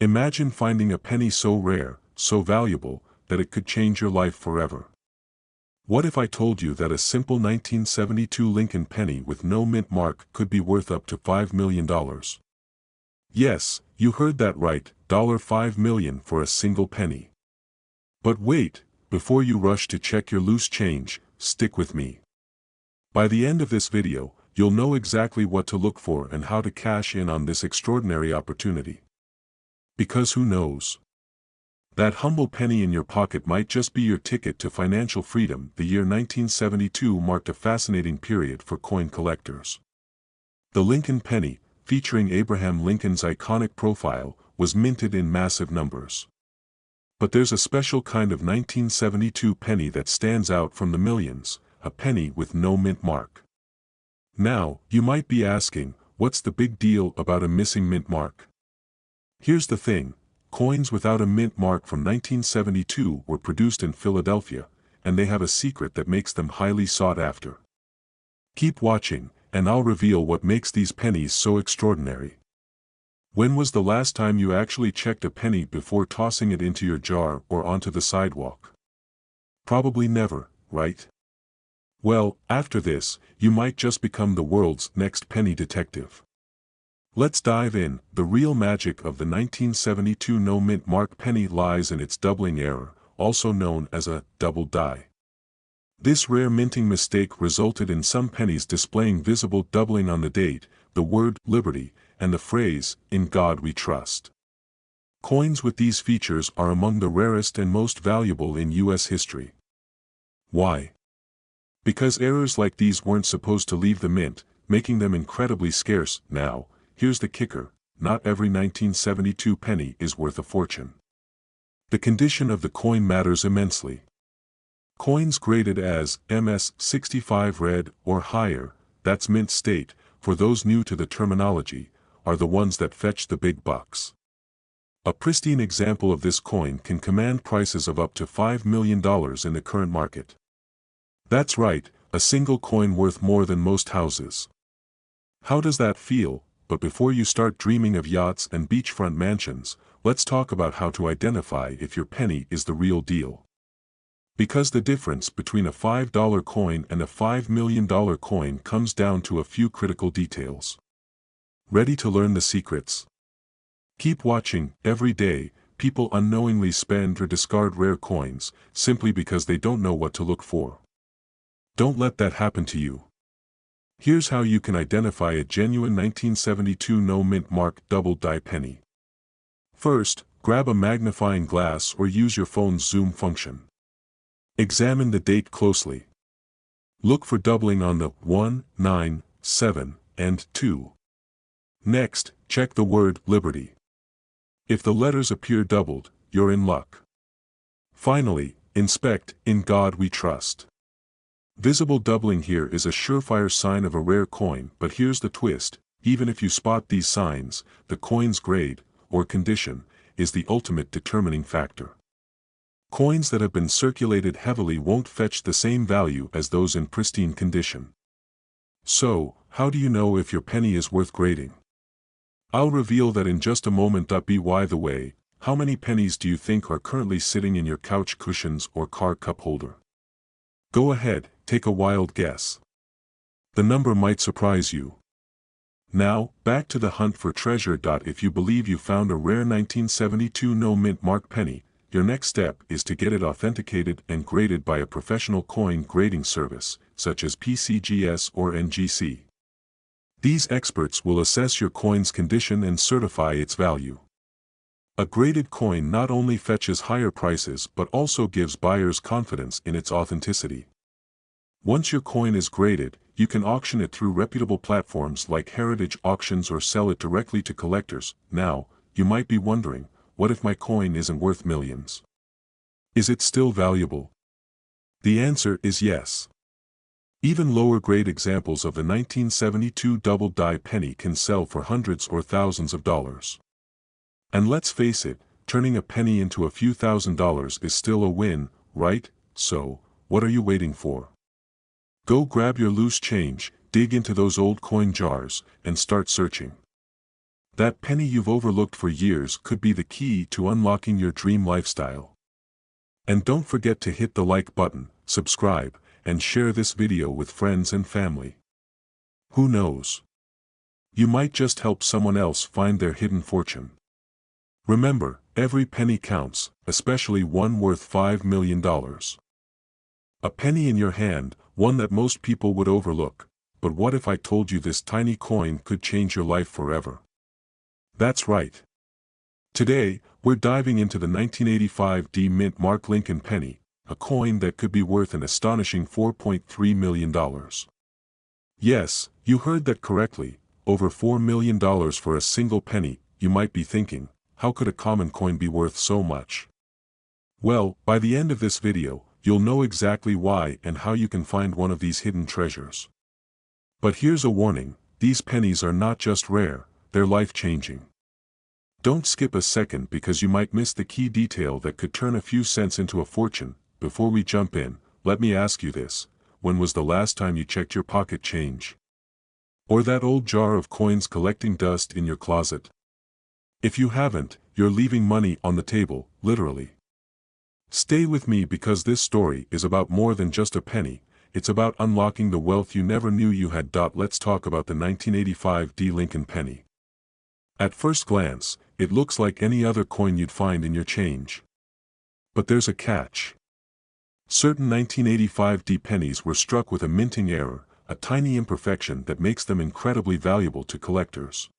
Imagine finding a penny so rare, so valuable, that it could change your life forever. What if I told you that a simple 1972 Lincoln penny with no mint mark could be worth up to $5 million? Yes, you heard that right, $5 million for a single penny. But wait, before you rush to check your loose change, stick with me. By the end of this video, you'll know exactly what to look for and how to cash in on this extraordinary opportunity. Because who knows? That humble penny in your pocket might just be your ticket to financial freedom. The year 1972 marked a fascinating period for coin collectors. The Lincoln penny, featuring Abraham Lincoln's iconic profile, was minted in massive numbers. But there's a special kind of 1972 penny that stands out from the millions, a penny with no mint mark. Now, you might be asking, what's the big deal about a missing mint mark? Here's the thing, coins without a mint mark from 1972 were produced in Philadelphia, and they have a secret that makes them highly sought after. Keep watching, and I'll reveal what makes these pennies so extraordinary. When was the last time you actually checked a penny before tossing it into your jar or onto the sidewalk? Probably never, right? Well, after this, you might just become the world's next penny detective. Let's dive in. The real magic of the 1972 no mint mark penny lies in its doubling error, also known as a double die. This rare minting mistake resulted in some pennies displaying visible doubling on the date, the word liberty, and the phrase, "In God we trust." Coins with these features are among the rarest and most valuable in U.S. history. Why? Because errors like these weren't supposed to leave the mint, making them incredibly scarce. Now, here's the kicker, not every 1972 penny is worth a fortune. The condition of the coin matters immensely. Coins graded as MS-65 red or higher, that's mint state, for those new to the terminology, are the ones that fetch the big bucks. A pristine example of this coin can command prices of up to $5 million in the current market. That's right, a single coin worth more than most houses. How does that feel? But before you start dreaming of yachts and beachfront mansions, let's talk about how to identify if your penny is the real deal. Because the difference between a $5 coin and a $5 million coin comes down to a few critical details. Ready to learn the secrets? Keep watching. Every day, people unknowingly spend or discard rare coins, simply because they don't know what to look for. Don't let that happen to you. Here's how you can identify a genuine 1972 no mint mark double die penny. First, grab a magnifying glass or use your phone's zoom function. Examine the date closely. Look for doubling on the 1, 9, 7, and 2. Next, check the word liberty. If the letters appear doubled, you're in luck. Finally, inspect "In God we trust." Visible doubling here is a surefire sign of a rare coin, but here's the twist, even if you spot these signs, the coin's grade, or condition, is the ultimate determining factor. Coins that have been circulated heavily won't fetch the same value as those in pristine condition. So, how do you know if your penny is worth grading? I'll reveal that in just a moment. By the way, how many pennies do you think are currently sitting in your couch cushions or car cup holder? Go ahead, take a wild guess. The number might surprise you. Now, back to the hunt for treasure. If you believe you found a rare 1972 no mint mark penny, your next step is to get it authenticated and graded by a professional coin grading service, such as PCGS or NGC. These experts will assess your coin's condition and certify its value. A graded coin not only fetches higher prices but also gives buyers confidence in its authenticity. Once your coin is graded, you can auction it through reputable platforms like Heritage Auctions or sell it directly to collectors. Now, you might be wondering, what if my coin isn't worth millions? Is it still valuable? The answer is yes. Even lower-grade examples of the 1972 double die penny can sell for hundreds or thousands of dollars. And let's face it, turning a penny into a few $1,000s is still a win, right? So, what are you waiting for? Go grab your loose change, dig into those old coin jars, and start searching. That penny you've overlooked for years could be the key to unlocking your dream lifestyle. And don't forget to hit the like button, subscribe, and share this video with friends and family. Who knows? You might just help someone else find their hidden fortune. Remember, every penny counts, especially one worth $5 million. A penny in your hand, one that most people would overlook. But what if I told you this tiny coin could change your life forever? That's right. Today, we're diving into the 1985 D Mint Mark Lincoln penny, a coin that could be worth an astonishing $4.3 million. Yes, you heard that correctly, over $4 million for a single penny. You might be thinking, how could a common coin be worth so much? Well, by the end of this video, you'll know exactly why and how you can find one of these hidden treasures. But here's a warning, these pennies are not just rare, they're life-changing. Don't skip a second because you might miss the key detail that could turn a few cents into a fortune. Before we jump in, let me ask you this, when was the last time you checked your pocket change? Or that old jar of coins collecting dust in your closet? If you haven't, you're leaving money on the table, literally. Stay with me because this story is about more than just a penny, it's about unlocking the wealth you never knew you had. Let's talk about the 1985 D Lincoln penny. At first glance, it looks like any other coin you'd find in your change. But there's a catch. Certain 1985 D pennies were struck with a minting error, a tiny imperfection that makes them incredibly valuable to collectors.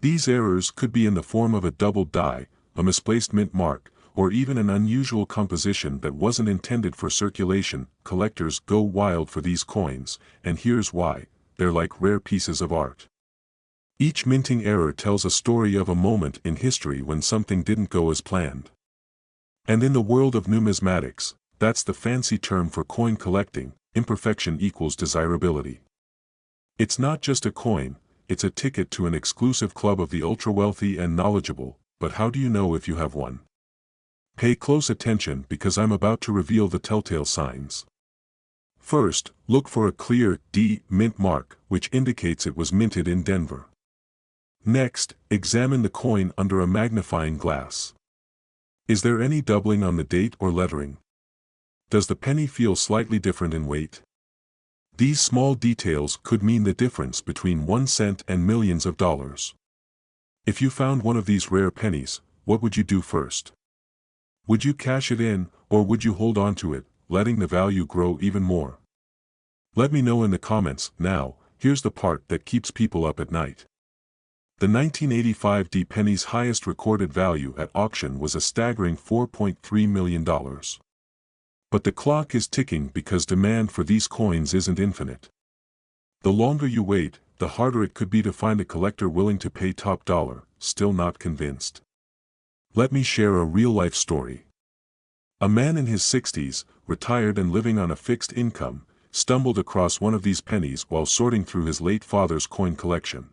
These errors could be in the form of a doubled die, a misplaced mint mark, or even an unusual composition that wasn't intended for circulation. Collectors go wild for these coins, and here's why, they're like rare pieces of art. Each minting error tells a story of a moment in history when something didn't go as planned. And in the world of numismatics, that's the fancy term for coin collecting, imperfection equals desirability. It's not just a coin, it's a ticket to an exclusive club of the ultra-wealthy and knowledgeable. But how do you know if you have one? Pay close attention because I'm about to reveal the telltale signs. First, look for a clear D mint mark, which indicates it was minted in Denver. Next, examine the coin under a magnifying glass. Is there any doubling on the date or lettering? Does the penny feel slightly different in weight? These small details could mean the difference between 1 cent and millions of dollars. If you found one of these rare pennies, what would you do first? Would you cash it in, or would you hold on to it, letting the value grow even more? Let me know in the comments. Now, here's the part that keeps people up at night. The 1985 D penny's highest recorded value at auction was a staggering $4.3 million. But the clock is ticking because demand for these coins isn't infinite. The longer you wait, the harder it could be to find a collector willing to pay top dollar. Still not convinced? Let me share a real-life story. A man in his 60s, retired and living on a fixed income, stumbled across one of these pennies while sorting through his late father's coin collection.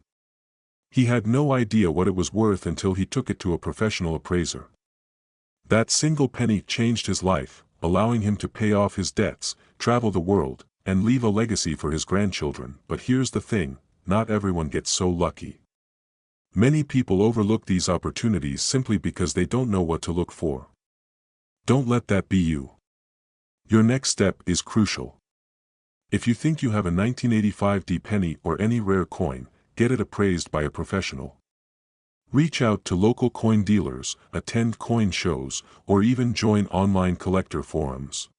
He had no idea what it was worth until he took it to a professional appraiser. That single penny changed his life, allowing him to pay off his debts, travel the world, and leave a legacy for his grandchildren. But here's the thing, not everyone gets so lucky. Many people overlook these opportunities simply because they don't know what to look for. Don't let that be you. Your next step is crucial. If you think you have a 1985 D penny or any rare coin, get it appraised by a professional. Reach out to local coin dealers, attend coin shows, or even join online collector forums.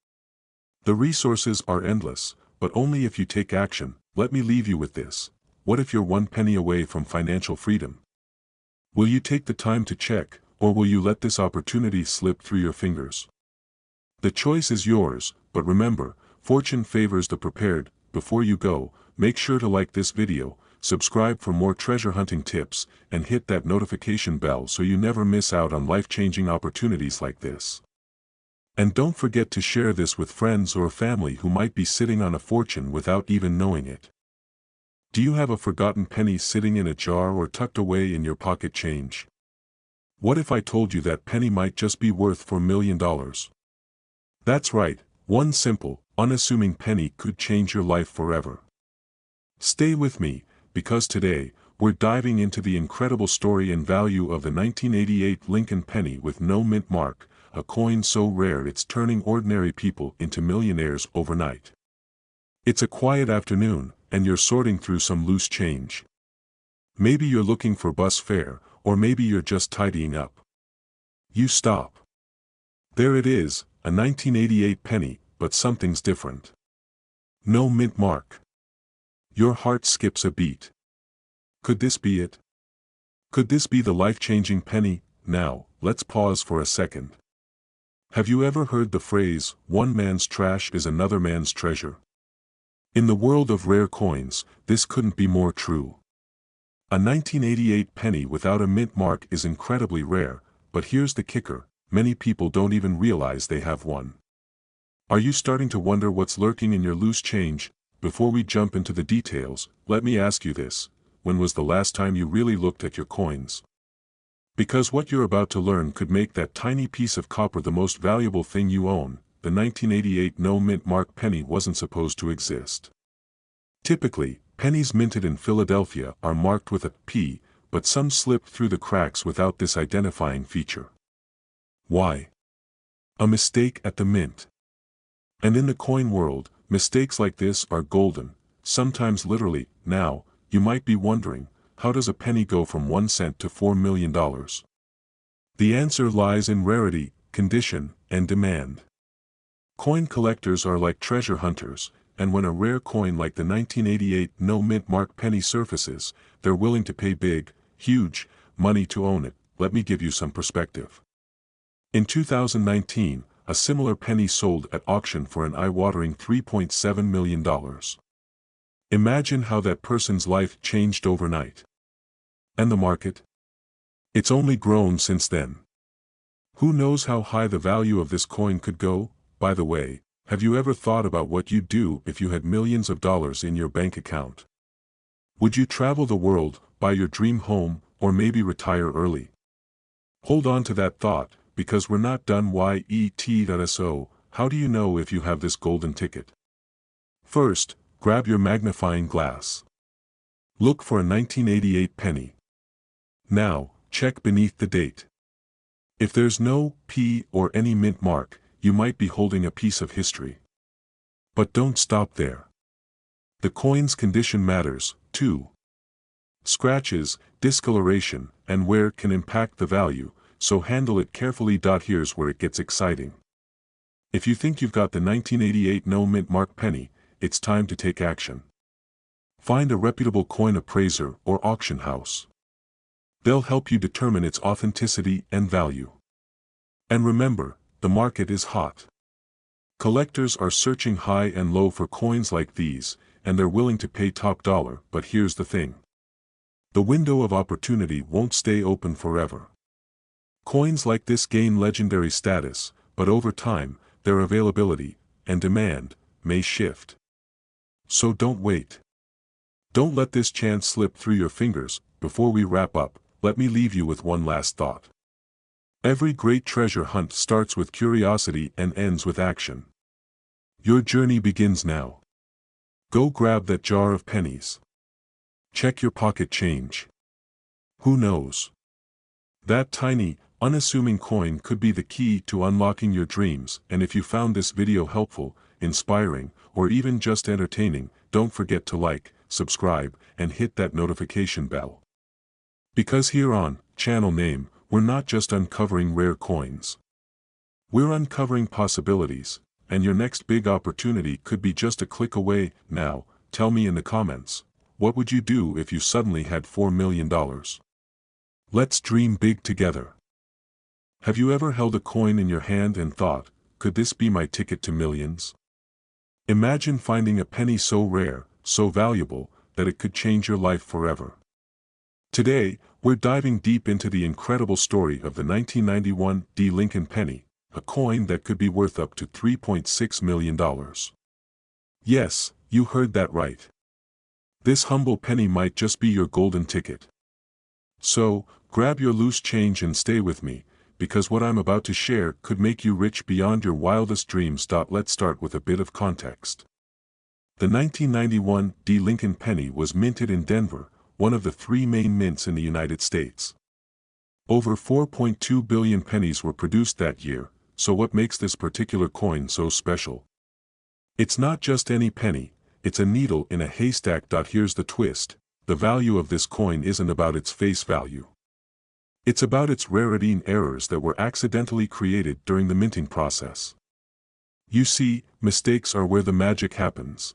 The resources are endless, but only if you take action. Let me leave you with this. What if you're 1 penny away from financial freedom? Will you take the time to check, or will you let this opportunity slip through your fingers? The choice is yours, but remember, fortune favors the prepared. Before you go, make sure to like this video, subscribe for more treasure hunting tips, and hit that notification bell so you never miss out on life-changing opportunities like this. And don't forget to share this with friends or family who might be sitting on a fortune without even knowing it. Do you have a forgotten penny sitting in a jar or tucked away in your pocket change? What if I told you that penny might just be worth $4 million? That's right, one simple, unassuming penny could change your life forever. Stay with me, because today, we're diving into the incredible story and value of the 1988 Lincoln penny with no mint mark, a coin so rare it's turning ordinary people into millionaires overnight. It's a quiet afternoon, and you're sorting through some loose change. Maybe you're looking for bus fare, or maybe you're just tidying up. You stop. There it is, a 1988 penny, but something's different. No mint mark. Your heart skips a beat. Could this be it? Could this be the life-changing penny? Now, let's pause for a second. Have you ever heard the phrase, "One man's trash is another man's treasure"? In the world of rare coins, this couldn't be more true. A 1988 penny without a mint mark is incredibly rare, but here's the kicker, many people don't even realize they have one. Are you starting to wonder what's lurking in your loose change? Before we jump into the details, let me ask you this: when was the last time you really looked at your coins? Because what you're about to learn could make that tiny piece of copper the most valuable thing you own. The 1988 no mint mark penny wasn't supposed to exist. Typically, pennies minted in Philadelphia are marked with a P, but some slipped through the cracks without this identifying feature. Why? A mistake at the mint. And in the coin world, mistakes like this are golden, sometimes literally. Now, you might be wondering, how does a penny go from 1 cent to $4 million? The answer lies in rarity, condition, and demand. Coin collectors are like treasure hunters, and when a rare coin like the 1988 no mint mark penny surfaces, they're willing to pay big, huge, money to own it. Let me give you some perspective. In 2019, a similar penny sold at auction for an eye-watering $3.7 million. Imagine how that person's life changed overnight. And the market? It's only grown since then. Who knows how high the value of this coin could go? By the way, have you ever thought about what you'd do if you had millions of dollars in your bank account? Would you travel the world, buy your dream home, or maybe retire early? Hold on to that thought, because we're not done yet. So, how do you know if you have this golden ticket? First, grab your magnifying glass. Look for a 1988 penny. Now, check beneath the date. If there's no P or any mint mark, you might be holding a piece of history. But don't stop there. The coin's condition matters, too. Scratches, discoloration, and wear can impact the value, so handle it carefully. Here's where it gets exciting. If you think you've got the 1988 no mint mark penny, it's time to take action. Find a reputable coin appraiser or auction house. They'll help you determine its authenticity and value. And remember, the market is hot. Collectors are searching high and low for coins like these, and they're willing to pay top dollar. But here's the thing. The window of opportunity won't stay open forever. Coins like this gain legendary status, but over time, their availability and demand may shift. So don't wait. Don't let this chance slip through your fingers. Before we wrap up, let me leave you with one last thought. Every great treasure hunt starts with curiosity and ends with action. Your journey begins now. Go grab that jar of pennies. Check your pocket change. Who knows? That tiny, unassuming coin could be the key to unlocking your dreams. And if you found this video helpful, inspiring, or even just entertaining, don't forget to like, subscribe, and hit that notification bell. Because here on Channel Name, we're not just uncovering rare coins. We're uncovering possibilities, and your next big opportunity could be just a click away. Now, tell me in the comments, what would you do if you suddenly had $4 million? Let's dream big together. Have you ever held a coin in your hand and thought, could this be my ticket to millions? Imagine finding a penny so rare, so valuable, that it could change your life forever. Today, we're diving deep into the incredible story of the 1991 Lincoln penny, a coin that could be worth up to $3.6 million. Yes, you heard that right. This humble penny might just be your golden ticket. So, grab your loose change and stay with me, because what I'm about to share could make you rich beyond your wildest dreams. Let's start with a bit of context. The 1991 Lincoln penny was minted in Denver, one of the three main mints in the United States. Over 4.2 billion pennies were produced that year, so what makes this particular coin so special? It's not just any penny, it's a needle in a haystack. Here's the twist: the value of this coin isn't about its face value. It's about its rarity and errors that were accidentally created during the minting process. You see, mistakes are where the magic happens.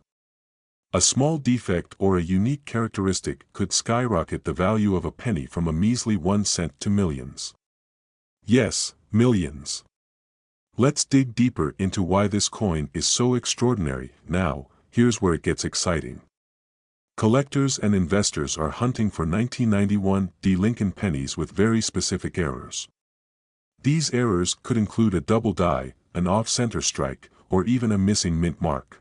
A small defect or a unique characteristic could skyrocket the value of a penny from a measly 1 cent to millions. Yes, millions. Let's dig deeper into why this coin is so extraordinary. Now, here's where it gets exciting. Collectors and investors are hunting for 1991 Lincoln pennies with very specific errors. These errors could include a double die, an off-center strike, or even a missing mint mark.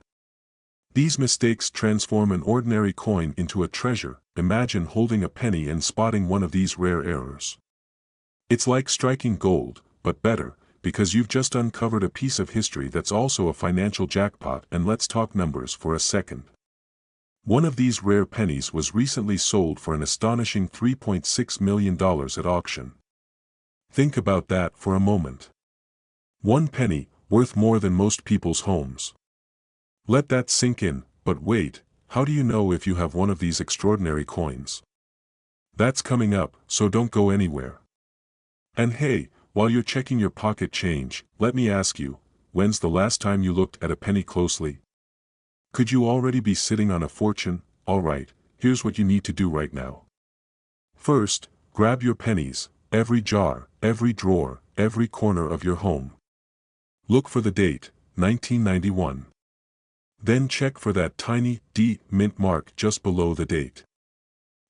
These mistakes transform an ordinary coin into a treasure. Imagine holding a penny and spotting one of these rare errors. It's like striking gold, but better, because you've just uncovered a piece of history that's also a financial jackpot. And let's talk numbers for a second. One of these rare pennies was recently sold for an astonishing $3.6 million at auction. Think about that for a moment. One penny, worth more than most people's homes. Let that sink in. But wait, how do you know if you have one of these extraordinary coins? That's coming up, so don't go anywhere. And hey, while you're checking your pocket change, let me ask you, when's the last time you looked at a penny closely? Could you already be sitting on a fortune? Alright, here's what you need to do right now. First, grab your pennies, every jar, every drawer, every corner of your home. Look for the date, 1991. Then check for that tiny D mint mark just below the date.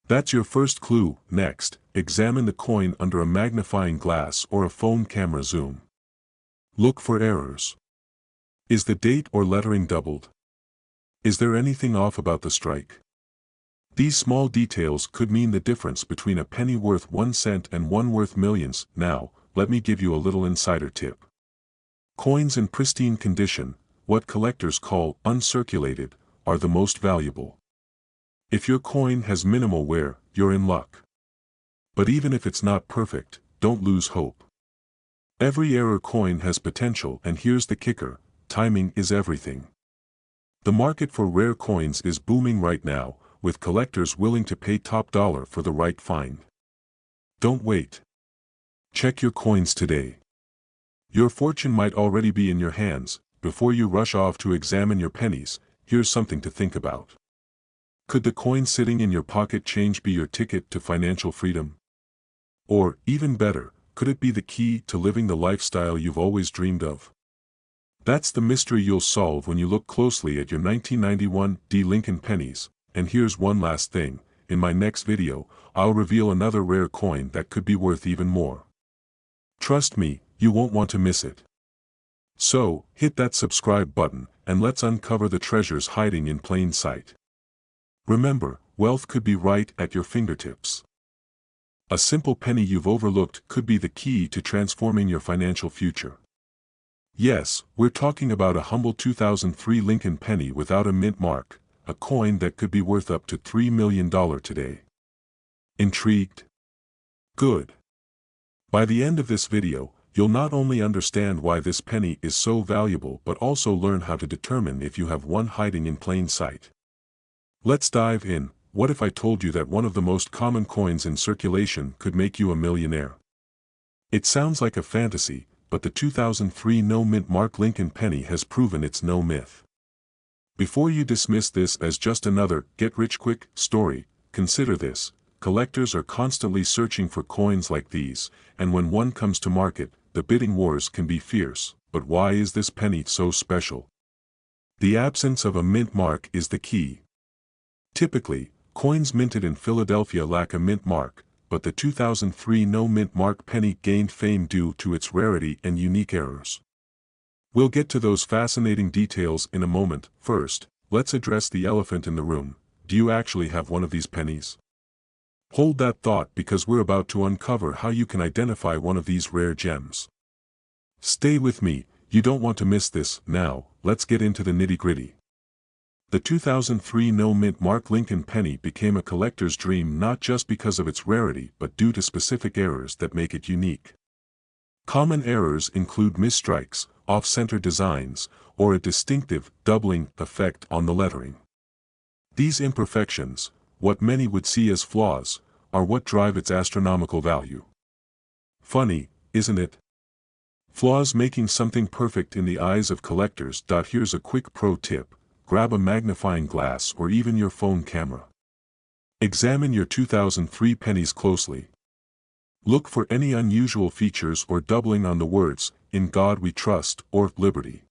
That's your first clue. Next, examine the coin under a magnifying glass or a phone camera zoom. Look for errors. Is the date or lettering doubled? Is there anything off about the strike? These small details could mean the difference between a penny worth 1 cent and one worth millions. Now, let me give you a little insider tip. Coins in pristine condition, what collectors call uncirculated, are the most valuable. If your coin has minimal wear, you're in luck. But even if it's not perfect, don't lose hope. Every error coin has potential, and here's the kicker: timing is everything. The market for rare coins is booming right now, with collectors willing to pay top dollar for the right find. Don't wait. Check your coins today. Your fortune might already be in your hands. Before you rush off to examine your pennies, here's something to think about. Could the coin sitting in your pocket change be your ticket to financial freedom? Or, even better, could it be the key to living the lifestyle you've always dreamed of? That's the mystery you'll solve when you look closely at your 1991 Lincoln pennies. And here's one last thing: in my next video, I'll reveal another rare coin that could be worth even more. Trust me, you won't want to miss it. So, hit that subscribe button, and let's uncover the treasures hiding in plain sight. Remember, wealth could be right at your fingertips. A simple penny you've overlooked could be the key to transforming your financial future. Yes, we're talking about a humble 2003 Lincoln penny without a mint mark, a coin that could be worth up to $3 million today. Intrigued? Good. By the end of this video, you'll not only understand why this penny is so valuable but also learn how to determine if you have one hiding in plain sight. Let's dive in. What if I told you that one of the most common coins in circulation could make you a millionaire? It sounds like a fantasy, but the 2003 no-mint mark Lincoln penny has proven it's no myth. Before you dismiss this as just another get-rich-quick story, consider this: collectors are constantly searching for coins like these, and when one comes to market, the bidding wars can be fierce. But why is this penny so special? The absence of a mint mark is the key. Typically, coins minted in Philadelphia lack a mint mark, but the 2003 no-mint mark penny gained fame due to its rarity and unique errors. We'll get to those fascinating details in a moment. First, let's address the elephant in the room. Do you actually have one of these pennies? Hold that thought, because we're about to uncover how you can identify one of these rare gems. Stay with me, you don't want to miss this. Now, let's get into the nitty-gritty. The 2003 no-mint mark Lincoln penny became a collector's dream not just because of its rarity but due to specific errors that make it unique. Common errors include misstrikes, off-center designs, or a distinctive doubling effect on the lettering. These imperfections, what many would see as flaws, are what drive its astronomical value. Funny, isn't it? Flaws making something perfect in the eyes of collectors. Here's a quick pro tip: grab a magnifying glass or even your phone camera. Examine your 2003 pennies closely. Look for any unusual features or doubling on the words, "In God We Trust" or "Liberty."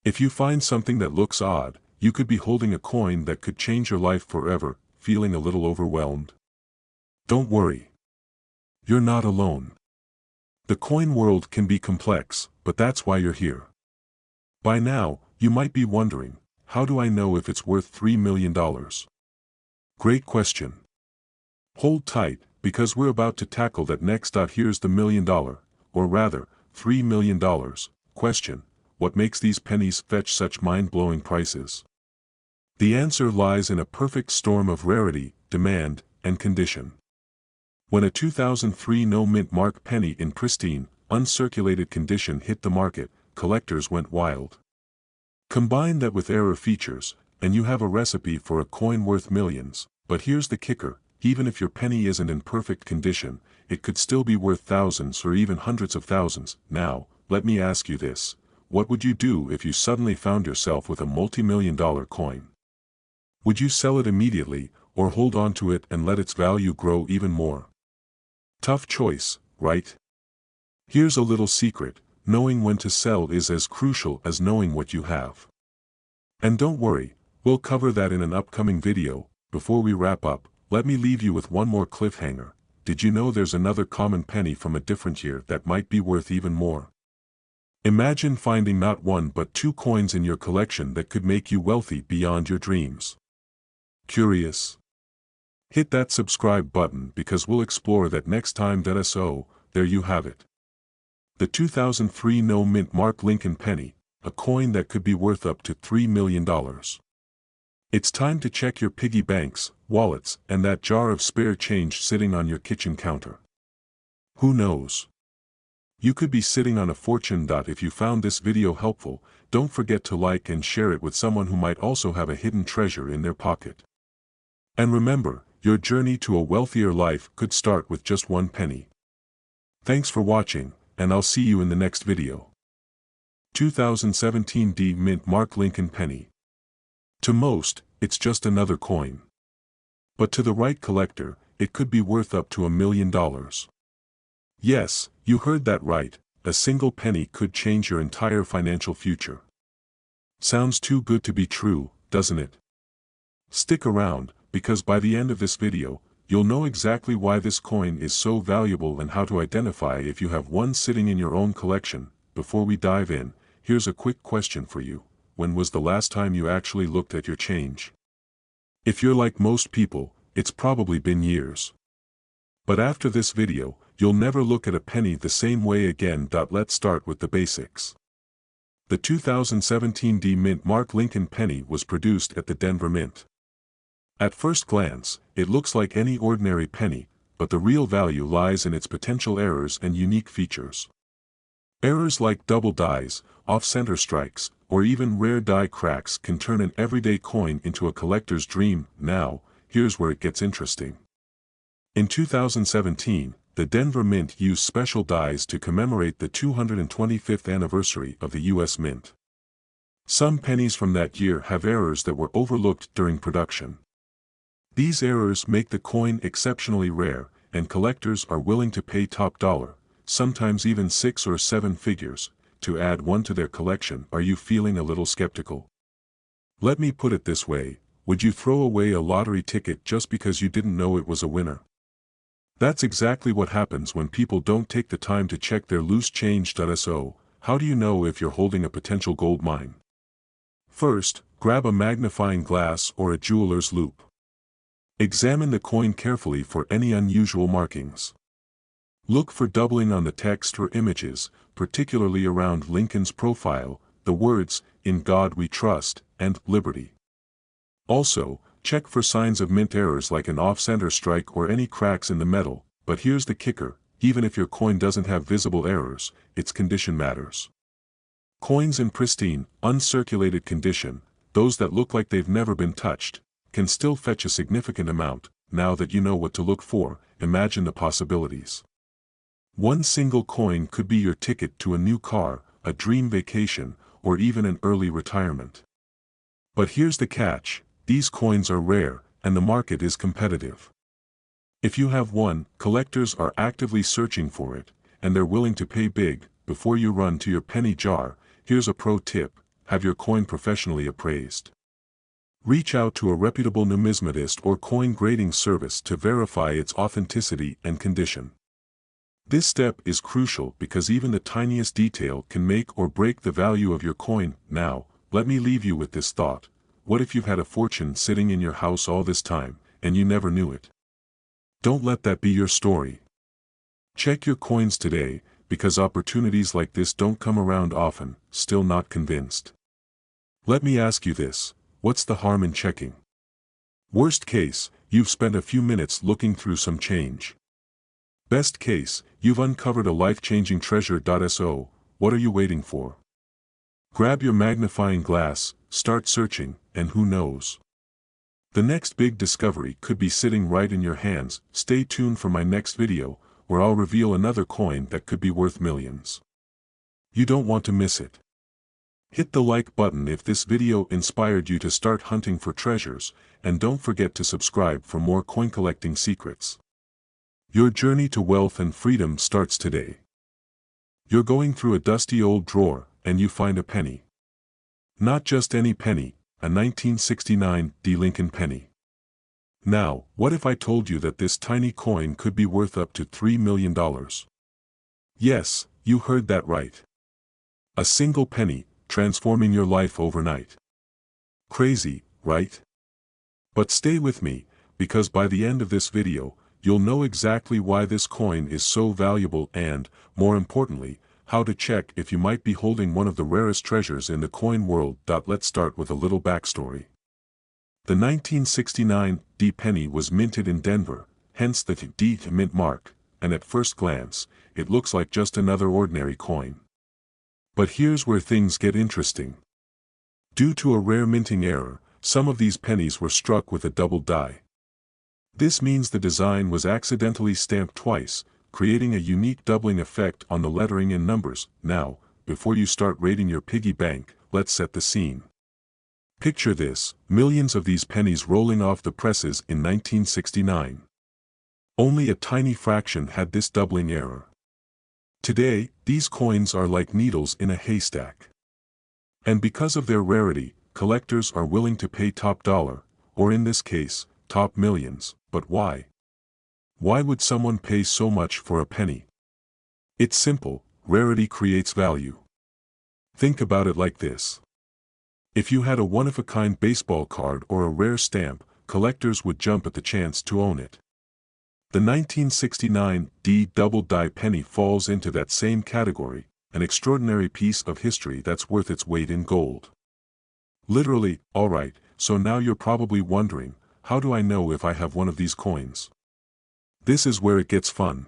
If you find something that looks odd, you could be holding a coin that could change your life forever. Feeling a little overwhelmed? Don't worry. You're not alone. The coin world can be complex, but that's why you're here. By now, you might be wondering, how do I know if it's worth $3 million? Great question. Hold tight, because we're about to tackle that next. Here's the $1 million, or rather, $3 million, question: what makes these pennies fetch such mind-blowing prices? The answer lies in a perfect storm of rarity, demand, and condition. When a 2003 no-mint mark penny in pristine, uncirculated condition hit the market, collectors went wild. Combine that with error features, and you have a recipe for a coin worth millions. But here's the kicker: even if your penny isn't in perfect condition, it could still be worth thousands or even hundreds of thousands. Now, let me ask you this: what would you do if you suddenly found yourself with a multi-million-dollar coin? Would you sell it immediately, or hold on to it and let its value grow even more? Tough choice, right? Here's a little secret: knowing when to sell is as crucial as knowing what you have. And don't worry, we'll cover that in an upcoming video. Before we wrap up, let me leave you with one more cliffhanger. Did you know there's another common penny from a different year that might be worth even more? Imagine finding not one but two coins in your collection that could make you wealthy beyond your dreams. Curious? Hit that subscribe button because we'll explore that next time. So, there you have it. The 2003 no-mint mark Lincoln penny, a coin that could be worth up to $3 million. It's time to check your piggy banks, wallets, and that jar of spare change sitting on your kitchen counter. Who knows? You could be sitting on a fortune. If you found this video helpful, don't forget to like and share it with someone who might also have a hidden treasure in their pocket. And remember, your journey to a wealthier life could start with just one penny. Thanks for watching, and I'll see you in the next video. 2017 D-Mint Mark Lincoln Penny. To most, it's just another coin. But to the right collector, it could be worth up to $1 million. Yes, you heard that right, a single penny could change your entire financial future. Sounds too good to be true, doesn't it? Stick around, because by the end of this video, you'll know exactly why this coin is so valuable and how to identify if you have one sitting in your own collection. Before we dive in, here's a quick question for you: when was the last time you actually looked at your change? If you're like most people, it's probably been years. But after this video, you'll never look at a penny the same way again. Let's start with the basics. The 2017 D-Mint Mark Lincoln penny was produced at the Denver Mint. At first glance, it looks like any ordinary penny, but the real value lies in its potential errors and unique features. Errors like double dies, off-center strikes, or even rare die cracks can turn an everyday coin into a collector's dream. Now, here's where it gets interesting. In 2017, the Denver Mint used special dies to commemorate the 225th anniversary of the U.S. Mint. Some pennies from that year have errors that were overlooked during production. These errors make the coin exceptionally rare, and collectors are willing to pay top dollar, sometimes even 6 or 7 figures, to add one to their collection. Are you feeling a little skeptical? Let me put it this way: would you throw away a lottery ticket just because you didn't know it was a winner? That's exactly what happens when people don't take the time to check their loose change. So, how do you know if you're holding a potential gold mine? First, grab a magnifying glass or a jeweler's loupe. Examine the coin carefully for any unusual markings. Look for doubling on the text or images, particularly around Lincoln's profile, the words, "In God We Trust," and "Liberty." Also, check for signs of mint errors like an off-center strike or any cracks in the metal, but here's the kicker, even if your coin doesn't have visible errors, its condition matters. Coins in pristine, uncirculated condition, those that look like they've never been touched, can still fetch a significant amount. Now that you know what to look for, imagine the possibilities. One single coin could be your ticket to a new car, a dream vacation, or even an early retirement. But here's the catch, these coins are rare, and the market is competitive. If you have one, collectors are actively searching for it, and they're willing to pay big. Before you run to your penny jar, here's a pro tip, have your coin professionally appraised. Reach out to a reputable numismatist or coin grading service to verify its authenticity and condition. This step is crucial because even the tiniest detail can make or break the value of your coin. Now, let me leave you with this thought. What if you've had a fortune sitting in your house all this time, and you never knew it? Don't let that be your story. Check your coins today, because opportunities like this don't come around often. Still not convinced? Let me ask you this, what's the harm in checking? Worst case, you've spent a few minutes looking through some change. Best case, you've uncovered a life-changing treasure. So, what are you waiting for? Grab your magnifying glass, start searching, and who knows? The next big discovery could be sitting right in your hands. Stay tuned for my next video, where I'll reveal another coin that could be worth millions. You don't want to miss it. Hit the like button if this video inspired you to start hunting for treasures, and don't forget to subscribe for more coin collecting secrets. Your journey to wealth and freedom starts today. You're going through a dusty old drawer, and you find a penny. Not just any penny, a 1969 Lincoln penny. Now, what if I told you that this tiny coin could be worth up to $3 million? Yes, you heard that right. A single penny, transforming your life overnight. Crazy, right? But stay with me, because by the end of this video, you'll know exactly why this coin is so valuable and, more importantly, how to check if you might be holding one of the rarest treasures in the coin world. Let's start with a little backstory. The 1969 D penny was minted in Denver, hence the D mint mark, and at first glance, it looks like just another ordinary coin. But here's where things get interesting. Due to a rare minting error, some of these pennies were struck with a double die. This means the design was accidentally stamped twice, creating a unique doubling effect on the lettering and numbers. Now, before you start raiding your piggy bank, let's set the scene. Picture this, millions of these pennies rolling off the presses in 1969. Only a tiny fraction had this doubling error. Today, these coins are like needles in a haystack. And because of their rarity, collectors are willing to pay top dollar, or in this case, top millions. But why? Why would someone pay so much for a penny? It's simple, rarity creates value. Think about it like this. If you had a one-of-a-kind baseball card or a rare stamp, collectors would jump at the chance to own it. The 1969 D double die penny falls into that same category, an extraordinary piece of history that's worth its weight in gold. Literally. Alright, so now you're probably wondering, how do I know if I have one of these coins? This is where it gets fun.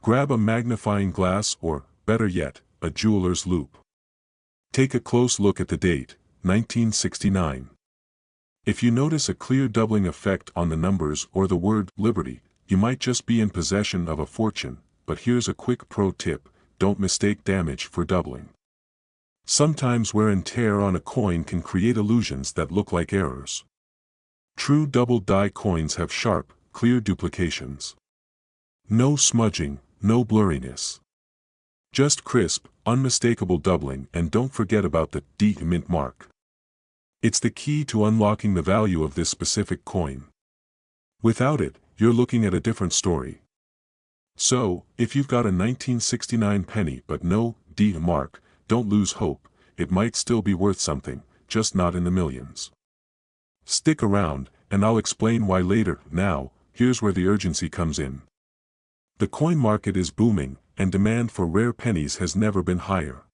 Grab a magnifying glass or, better yet, a jeweler's loupe. Take a close look at the date, 1969. If you notice a clear doubling effect on the numbers or the word Liberty, you might just be in possession of a fortune. But here's a quick pro tip, don't mistake damage for doubling. Sometimes wear and tear on a coin can create illusions that look like errors. True double die coins have sharp, clear duplications. No smudging, no blurriness. Just crisp, unmistakable doubling, and don't forget about the D mint mark. It's the key to unlocking the value of this specific coin. Without it, you're looking at a different story. So, if you've got a 1969 penny but no D mark, don't lose hope, it might still be worth something, just not in the millions. Stick around, and I'll explain why later. Now, here's where the urgency comes in. The coin market is booming, and demand for rare pennies has never been higher.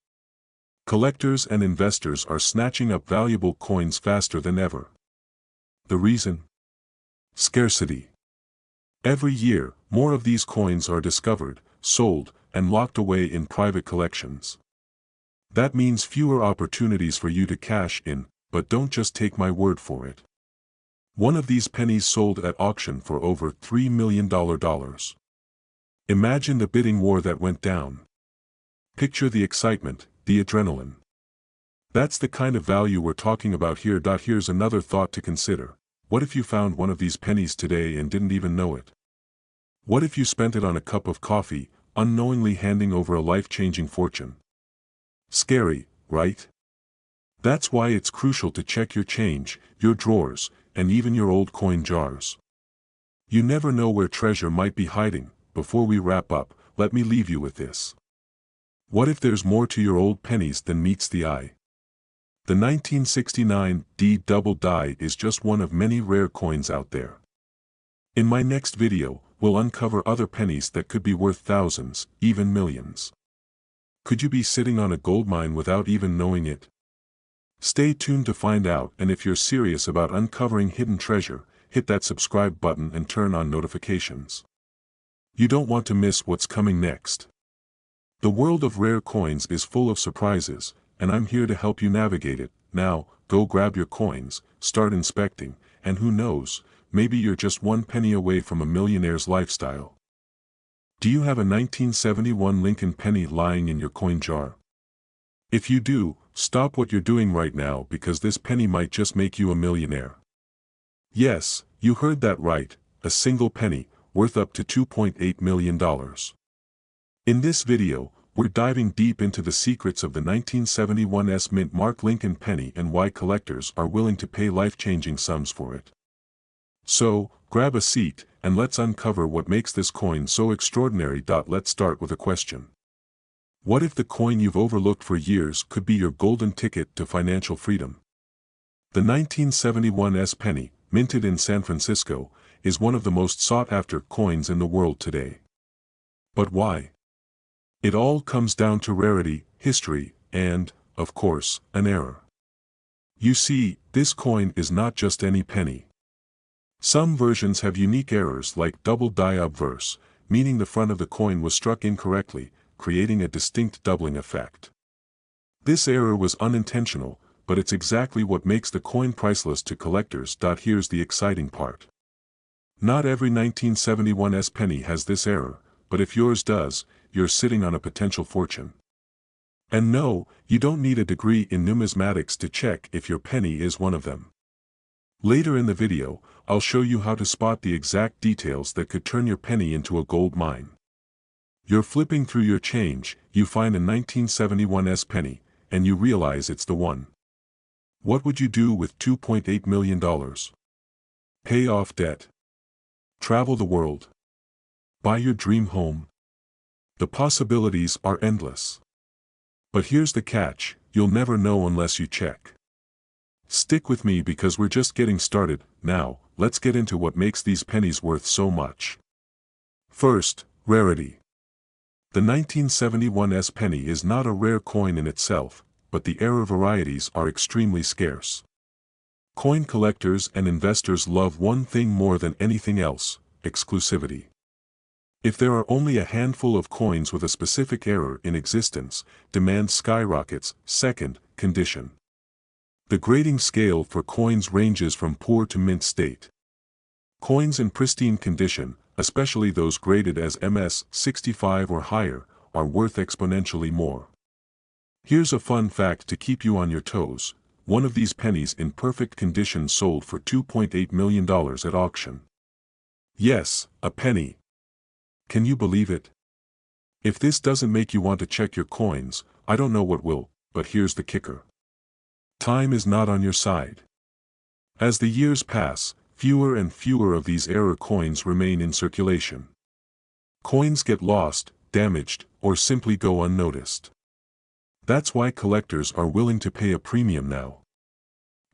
Collectors and investors are snatching up valuable coins faster than ever. The reason? Scarcity. Every year, more of these coins are discovered, sold, and locked away in private collections. That means fewer opportunities for you to cash in, but don't just take my word for it. One of these pennies sold at auction for over $3 million. Imagine the bidding war that went down. Picture the excitement, the adrenaline. That's the kind of value we're talking about here. Here's another thought to consider. What if you found one of these pennies today and didn't even know it? What if you spent it on a cup of coffee, unknowingly handing over a life-changing fortune? Scary, right? That's why it's crucial to check your change, your drawers, and even your old coin jars. You never know where treasure might be hiding. Before we wrap up, let me leave you with this. What if there's more to your old pennies than meets the eye? The 1969 D double die is just one of many rare coins out there. In my next video, we'll uncover other pennies that could be worth thousands, even millions. Could you be sitting on a goldmine without even knowing it? Stay tuned to find out, and if you're serious about uncovering hidden treasure, hit that subscribe button and turn on notifications. You don't want to miss what's coming next. The world of rare coins is full of surprises, and I'm here to help you navigate it. Now, go grab your coins, start inspecting, and who knows, maybe you're just one penny away from a millionaire's lifestyle. Do you have a 1971 Lincoln penny lying in your coin jar? If you do, stop what you're doing right now, because this penny might just make you a millionaire. Yes, you heard that right, a single penny, worth up to $2.8 million. In this video, we're diving deep into the secrets of the 1971's mint mark Lincoln penny and why collectors are willing to pay life-changing sums for it. So, grab a seat, and let's uncover what makes this coin so extraordinary. Let's start with a question. What if the coin you've overlooked for years could be your golden ticket to financial freedom? The 1971's penny, minted in San Francisco, is one of the most sought-after coins in the world today. But why? It all comes down to rarity, history, and, of course, an error. You see, this coin is not just any penny. Some versions have unique errors like double die obverse, meaning the front of the coin was struck incorrectly, creating a distinct doubling effect. This error was unintentional, but it's exactly what makes the coin priceless to collectors. Here's the exciting part. Not every 1971's penny has this error, but if yours does, you're sitting on a potential fortune. And no, you don't need a degree in numismatics to check if your penny is one of them. Later in the video, I'll show you how to spot the exact details that could turn your penny into a gold mine. You're flipping through your change, you find a 1971's penny, and you realize it's the one. What would you do with $2.8 million? Pay off debt? Travel the world? Buy your dream home? The possibilities are endless. But here's the catch, you'll never know unless you check. Stick with me because we're just getting started. Now, let's get into what makes these pennies worth so much. First, rarity. The 1971's penny is not a rare coin in itself, but the error varieties are extremely scarce. Coin collectors and investors love one thing more than anything else: exclusivity. If there are only a handful of coins with a specific error in existence, demand skyrockets. Second, condition. The grading scale for coins ranges from poor to mint state. Coins in pristine condition, especially those graded as MS 65 or higher, are worth exponentially more. Here's a fun fact to keep you on your toes. One of these pennies in perfect condition sold for $2.8 million at auction. Yes, a penny. Can you believe it? If this doesn't make you want to check your coins, I don't know what will, but here's the kicker. Time is not on your side. As the years pass, fewer and fewer of these error coins remain in circulation. Coins get lost, damaged, or simply go unnoticed. That's why collectors are willing to pay a premium now.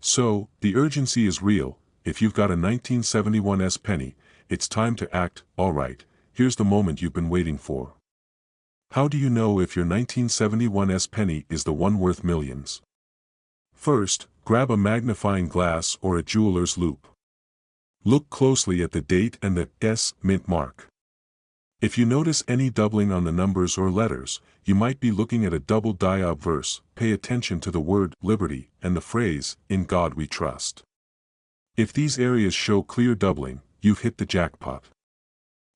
So, the urgency is real. If you've got a 1971's penny, it's time to act. Alright, here's the moment you've been waiting for. How do you know if your 1971's penny is the one worth millions? First, grab a magnifying glass or a jeweler's loupe. Look closely at the date and the S mint mark. If you notice any doubling on the numbers or letters, you might be looking at a double die obverse. Pay attention to the word liberty and the phrase, "In God we trust." If these areas show clear doubling, you've hit the jackpot.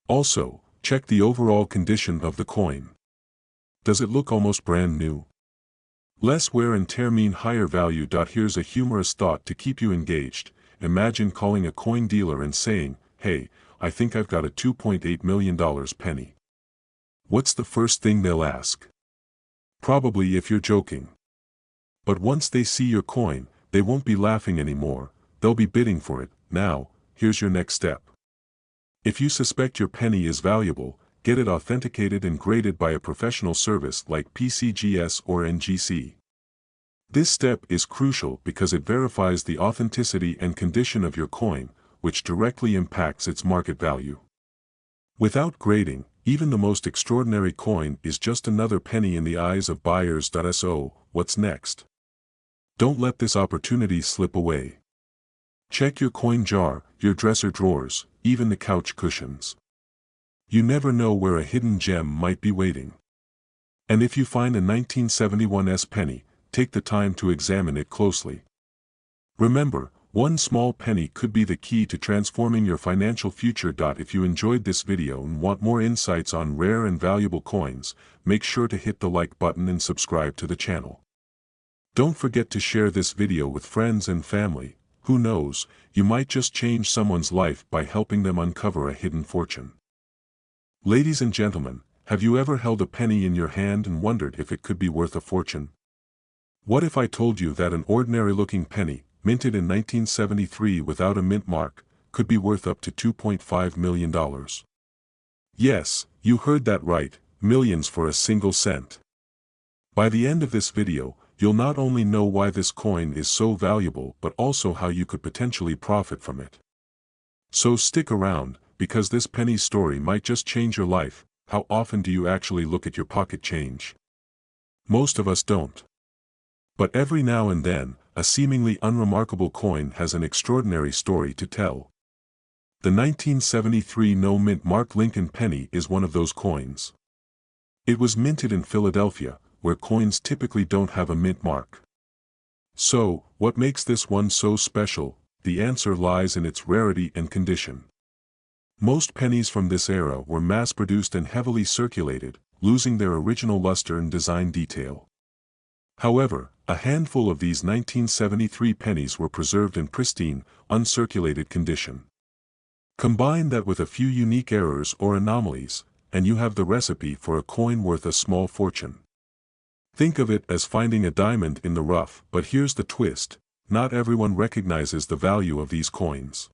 Also, check the overall condition of the coin. Does it look almost brand new? Less wear and tear mean higher value. Here's a humorous thought to keep you engaged. Imagine calling a coin dealer and saying, "Hey, I think I've got a $2.8 million penny." What's the first thing they'll ask? Probably if you're joking. But once they see your coin, they won't be laughing anymore, they'll be bidding for it. Now, here's your next step. If you suspect your penny is valuable, get it authenticated and graded by a professional service like PCGS or NGC. This step is crucial because it verifies the authenticity and condition of your coin, which directly impacts its market value. Without grading, even the most extraordinary coin is just another penny in the eyes of buyers. So, what's next? Don't let this opportunity slip away. Check your coin jar, your dresser drawers, even the couch cushions. You never know where a hidden gem might be waiting. And if you find a 1971 penny, take the time to examine it closely. Remember, one small penny could be the key to transforming your financial future. If you enjoyed this video and want more insights on rare and valuable coins, make sure to hit the like button and subscribe to the channel. Don't forget to share this video with friends and family. Who knows, you might just change someone's life by helping them uncover a hidden fortune. Ladies and gentlemen, have you ever held a penny in your hand and wondered if it could be worth a fortune? What if I told you that an ordinary-looking penny, minted in 1973 without a mint mark, could be worth up to $2.5 million? Yes, you heard that right, millions for a single cent. By the end of this video, you'll not only know why this coin is so valuable but also how you could potentially profit from it. So stick around, because this penny story might just change your life. How often do you actually look at your pocket change? Most of us don't. But every now and then, a seemingly unremarkable coin has an extraordinary story to tell. The 1973 no-mint mark Lincoln penny is one of those coins. It was minted in Philadelphia, where coins typically don't have a mint mark. So, what makes this one so special? The answer lies in its rarity and condition. Most pennies from this era were mass-produced and heavily circulated, losing their original luster and design detail. However, a handful of these 1973 pennies were preserved in pristine, uncirculated condition. Combine that with a few unique errors or anomalies, and you have the recipe for a coin worth a small fortune. Think of it as finding a diamond in the rough. But here's the twist: not everyone recognizes the value of these coins.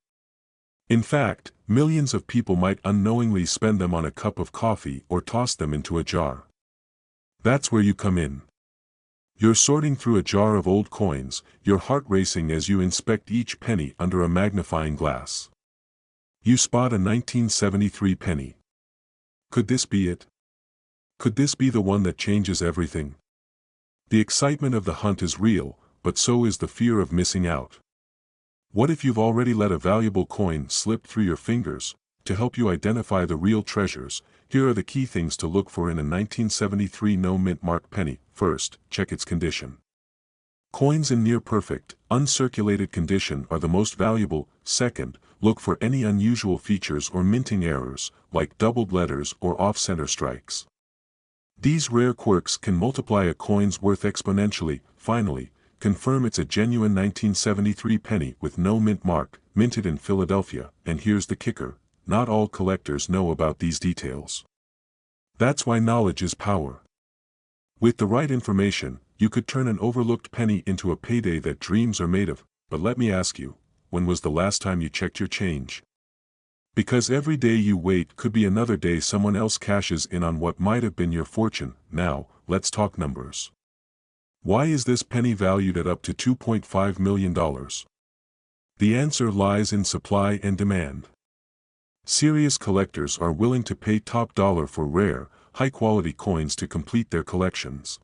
In fact, millions of people might unknowingly spend them on a cup of coffee or toss them into a jar. That's where you come in. You're sorting through a jar of old coins, your heart racing as you inspect each penny under a magnifying glass. You spot a 1973 penny. Could this be it? Could this be the one that changes everything? The excitement of the hunt is real, but so is the fear of missing out. What if you've already let a valuable coin slip through your fingers? To help you identify the real treasures, here are the key things to look for in a 1973 no-mint mark penny. First, check its condition. Coins in near-perfect, uncirculated condition are the most valuable. Second, look for any unusual features or minting errors, like doubled letters or off-center strikes. These rare quirks can multiply a coin's worth exponentially. Finally, confirm it's a genuine 1973 penny with no mint mark, minted in Philadelphia. And here's the kicker: not all collectors know about these details. That's why knowledge is power. With the right information, you could turn an overlooked penny into a payday that dreams are made of. But let me ask you, when was the last time you checked your change? Because every day you wait could be another day someone else cashes in on what might have been your fortune. Now, let's talk numbers. Why is this penny valued at up to $2.5 million? The answer lies in supply and demand. Serious collectors are willing to pay top dollar for rare, high-quality coins to complete their collections.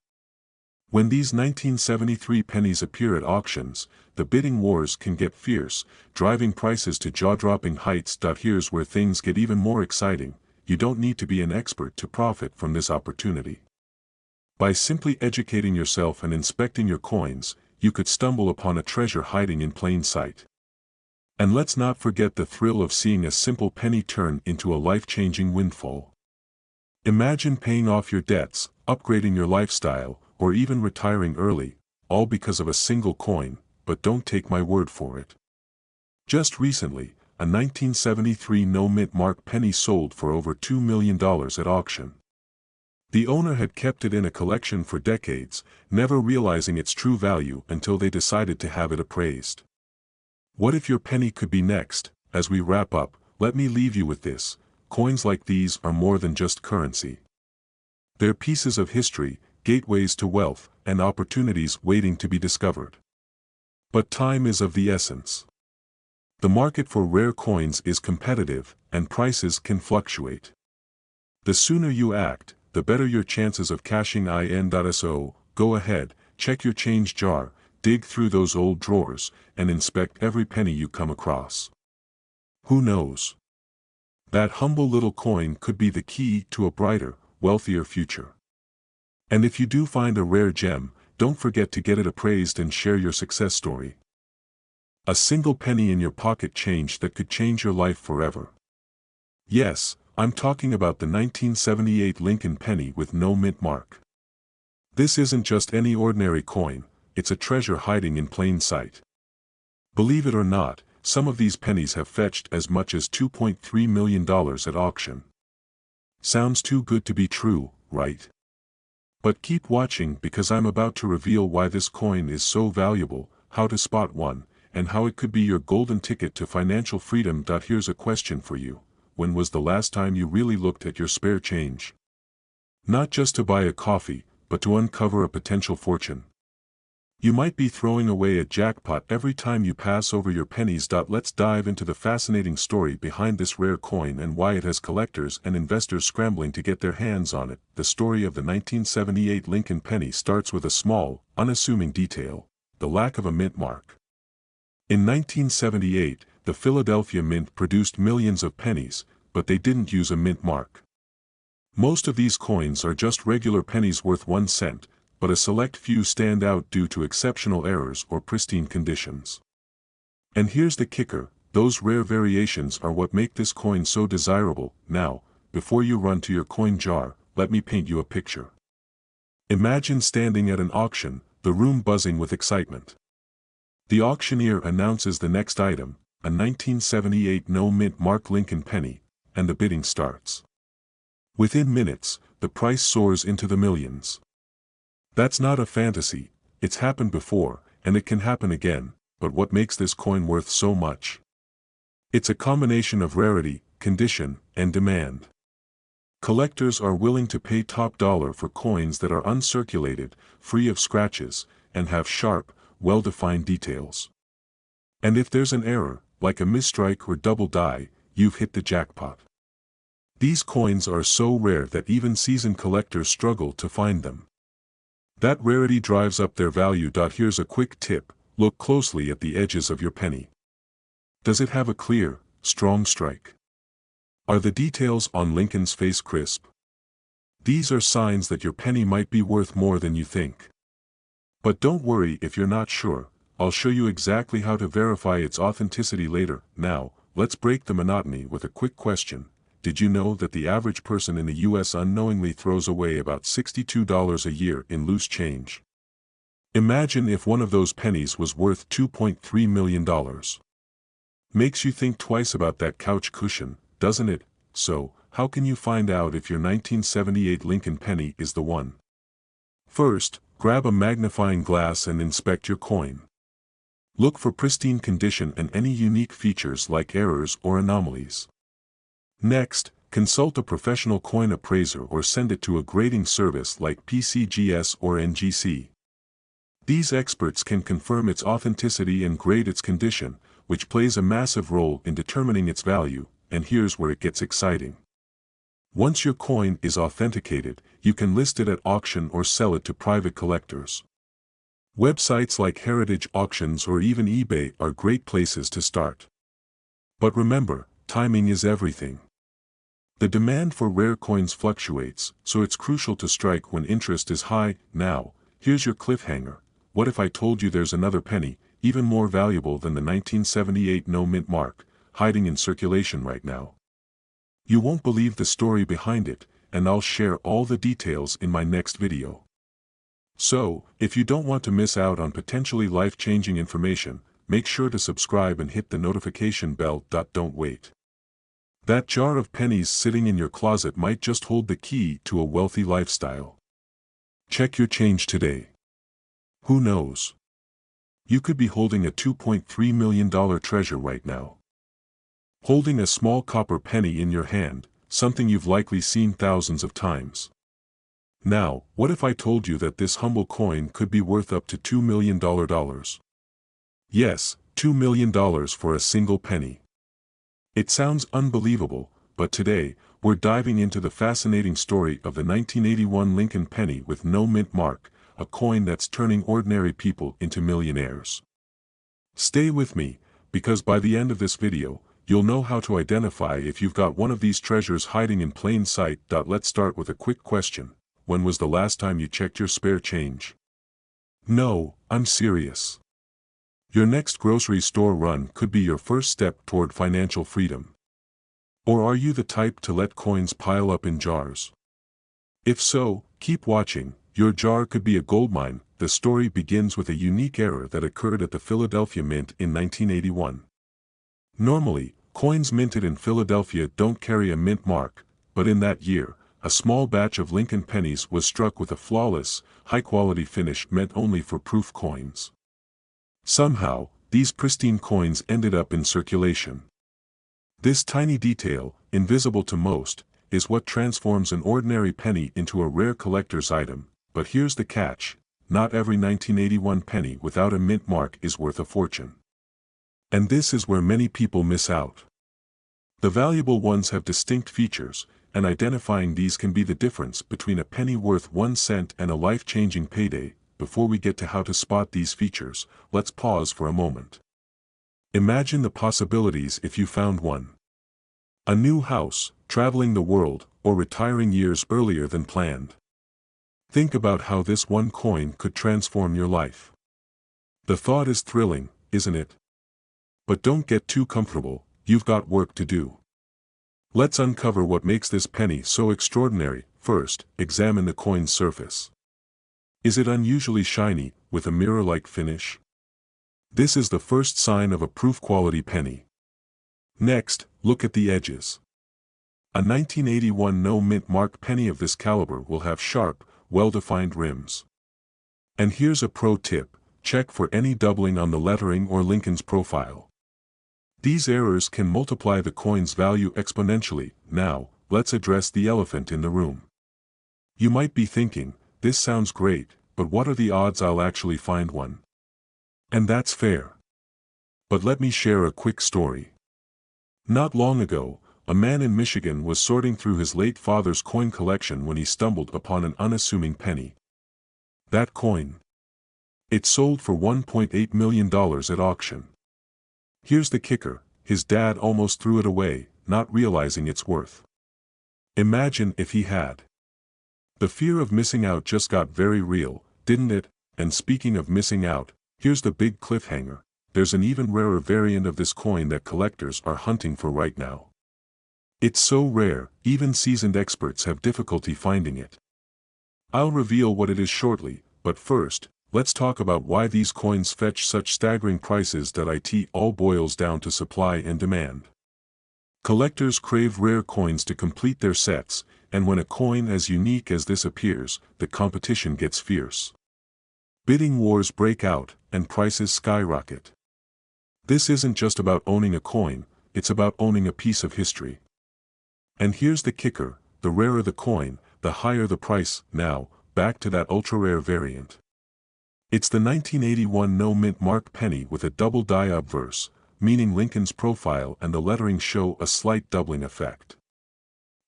When these 1973 pennies appear at auctions, the bidding wars can get fierce, driving prices to jaw-dropping heights. Here's where things get even more exciting. You don't need to be an expert to profit from this opportunity. By simply educating yourself and inspecting your coins, you could stumble upon a treasure hiding in plain sight. And let's not forget the thrill of seeing a simple penny turn into a life-changing windfall. Imagine paying off your debts, upgrading your lifestyle, or even retiring early, all because of a single coin. But don't take my word for it. Just recently, a 1973 no-mint mark penny sold for over $2 million at auction. The owner had kept it in a collection for decades, never realizing its true value until they decided to have it appraised. What if your penny could be next? As we wrap up, let me leave you with this: coins like these are more than just currency. They're pieces of history, gateways to wealth, and opportunities waiting to be discovered. But time is of the essence. The market for rare coins is competitive, and prices can fluctuate. The sooner you act, the better your chances of cashing in. So, go ahead, check your change jar, dig through those old drawers, and inspect every penny you come across. Who knows? That humble little coin could be the key to a brighter, wealthier future. And if you do find a rare gem, don't forget to get it appraised and share your success story. A single penny in your pocket change that could change your life forever. Yes, I'm talking about the 1978 Lincoln penny with no mint mark. This isn't just any ordinary coin, it's a treasure hiding in plain sight. Believe it or not, some of these pennies have fetched as much as $2.3 million at auction. Sounds too good to be true, right? But keep watching, because I'm about to reveal why this coin is so valuable, how to spot one, and how it could be your golden ticket to financial freedom. Here's a question for you: when was the last time you really looked at your spare change? Not just to buy a coffee, but to uncover a potential fortune. You might be throwing away a jackpot every time you pass over your pennies. Let's dive into the fascinating story behind this rare coin and why it has collectors and investors scrambling to get their hands on it. The story of the 1978 Lincoln penny starts with a small, unassuming detail: the lack of a mint mark. In 1978, the Philadelphia Mint produced millions of pennies, but they didn't use a mint mark. Most of these coins are just regular pennies worth 1 cent, but a select few stand out due to exceptional errors or pristine conditions. And here's the kicker: those rare variations are what make this coin so desirable. Now, before you run to your coin jar, let me paint you a picture. Imagine standing at an auction, the room buzzing with excitement. The auctioneer announces the next item, a 1978 no-mint mark Lincoln penny, and the bidding starts. Within minutes, the price soars into the millions. That's not a fantasy, it's happened before, and it can happen again. But what makes this coin worth so much? It's a combination of rarity, condition, and demand. Collectors are willing to pay top dollar for coins that are uncirculated, free of scratches, and have sharp, well-defined details. And if there's an error, like a misstrike or double die, you've hit the jackpot. These coins are so rare that even seasoned collectors struggle to find them. That rarity drives up their value. Here's a quick tip: look closely at the edges of your penny. Does it have a clear, strong strike? Are the details on Lincoln's face crisp? These are signs that your penny might be worth more than you think. But don't worry if you're not sure, I'll show you exactly how to verify its authenticity later. Now, let's break the monotony with a quick question. Did you know that the average person in the US unknowingly throws away about $62 a year in loose change? Imagine if one of those pennies was worth $2.3 million. Makes you think twice about that couch cushion, doesn't it? So, how can you find out if your 1978 Lincoln penny is the one? First, grab a magnifying glass and inspect your coin. Look for pristine condition and any unique features like errors or anomalies. Next, consult a professional coin appraiser or send it to a grading service like PCGS or NGC. These experts can confirm its authenticity and grade its condition, which plays a massive role in determining its value. And here's where it gets exciting. Once your coin is authenticated, you can list it at auction or sell it to private collectors. Websites like Heritage Auctions or even eBay are great places to start. But remember, timing is everything. The demand for rare coins fluctuates, so it's crucial to strike when interest is high. Now, here's your cliffhanger. What if I told you there's another penny, even more valuable than the 1978 no-mint mark, hiding in circulation right now? You won't believe the story behind it, and I'll share all the details in my next video. So, if you don't want to miss out on potentially life-changing information, make sure to subscribe and hit the notification bell. Don't wait. That jar of pennies sitting in your closet might just hold the key to a wealthy lifestyle. Check your change today. Who knows? You could be holding a $2.3 million treasure right now. Holding a small copper penny in your hand, something you've likely seen thousands of times. Now, what if I told you that this humble coin could be worth up to $2 million? Yes, $2 million for a single penny. It sounds unbelievable, but today, we're diving into the fascinating story of the 1981 Lincoln penny with no mint mark, a coin that's turning ordinary people into millionaires. Stay with me, because by the end of this video, you'll know how to identify if you've got one of these treasures hiding in plain sight. Let's start with a quick question. When was the last time you checked your spare change? No, I'm serious. Your next grocery store run could be your first step toward financial freedom. Or are you the type to let coins pile up in jars? If so, keep watching. Your jar could be a goldmine. The story begins with a unique error that occurred at the Philadelphia Mint in 1981. Normally, coins minted in Philadelphia don't carry a mint mark, but in that year, a small batch of Lincoln pennies was struck with a flawless, high-quality finish meant only for proof coins. Somehow, these pristine coins ended up in circulation. This tiny detail, invisible to most, is what transforms an ordinary penny into a rare collector's item. But here's the catch: not every 1981 penny without a mint mark is worth a fortune. And this is where many people miss out. The valuable ones have distinct features, and identifying these can be the difference between a penny worth 1 cent and a life-changing payday. Before we get to how to spot these features, let's pause for a moment. Imagine the possibilities if you found one. A new house, traveling the world, or retiring years earlier than planned. Think about how this one coin could transform your life. The thought is thrilling, isn't it? But don't get too comfortable, you've got work to do. Let's uncover what makes this penny so extraordinary. First, examine the coin's surface. Is it unusually shiny, with a mirror-like finish? This is the first sign of a proof-quality penny. Next, look at the edges. A 1981 no-mint mark penny of this caliber will have sharp, well-defined rims. And here's a pro tip: check for any doubling on the lettering or Lincoln's profile. These errors can multiply the coin's value exponentially. Now, let's address the elephant in the room. You might be thinking, this sounds great, but what are the odds I'll actually find one? And that's fair. But let me share a quick story. Not long ago, a man in Michigan was sorting through his late father's coin collection when he stumbled upon an unassuming penny. That coin. It sold for $1.8 million at auction. Here's the kicker: his dad almost threw it away, not realizing its worth. Imagine if he had. The fear of missing out just got very real, didn't it? And speaking of missing out, here's the big cliffhanger: there's an even rarer variant of this coin that collectors are hunting for right now. It's so rare, even seasoned experts have difficulty finding it. I'll reveal what it is shortly, but first, let's talk about why these coins fetch such staggering prices. It all boils down to supply and demand. Collectors crave rare coins to complete their sets, and when a coin as unique as this appears, the competition gets fierce. Bidding wars break out, and prices skyrocket. This isn't just about owning a coin, it's about owning a piece of history. And here's the kicker: the rarer the coin, the higher the price. Now, back to that ultra-rare variant. It's the 1981 no-mint mark penny with a double die obverse, meaning Lincoln's profile and the lettering show a slight doubling effect.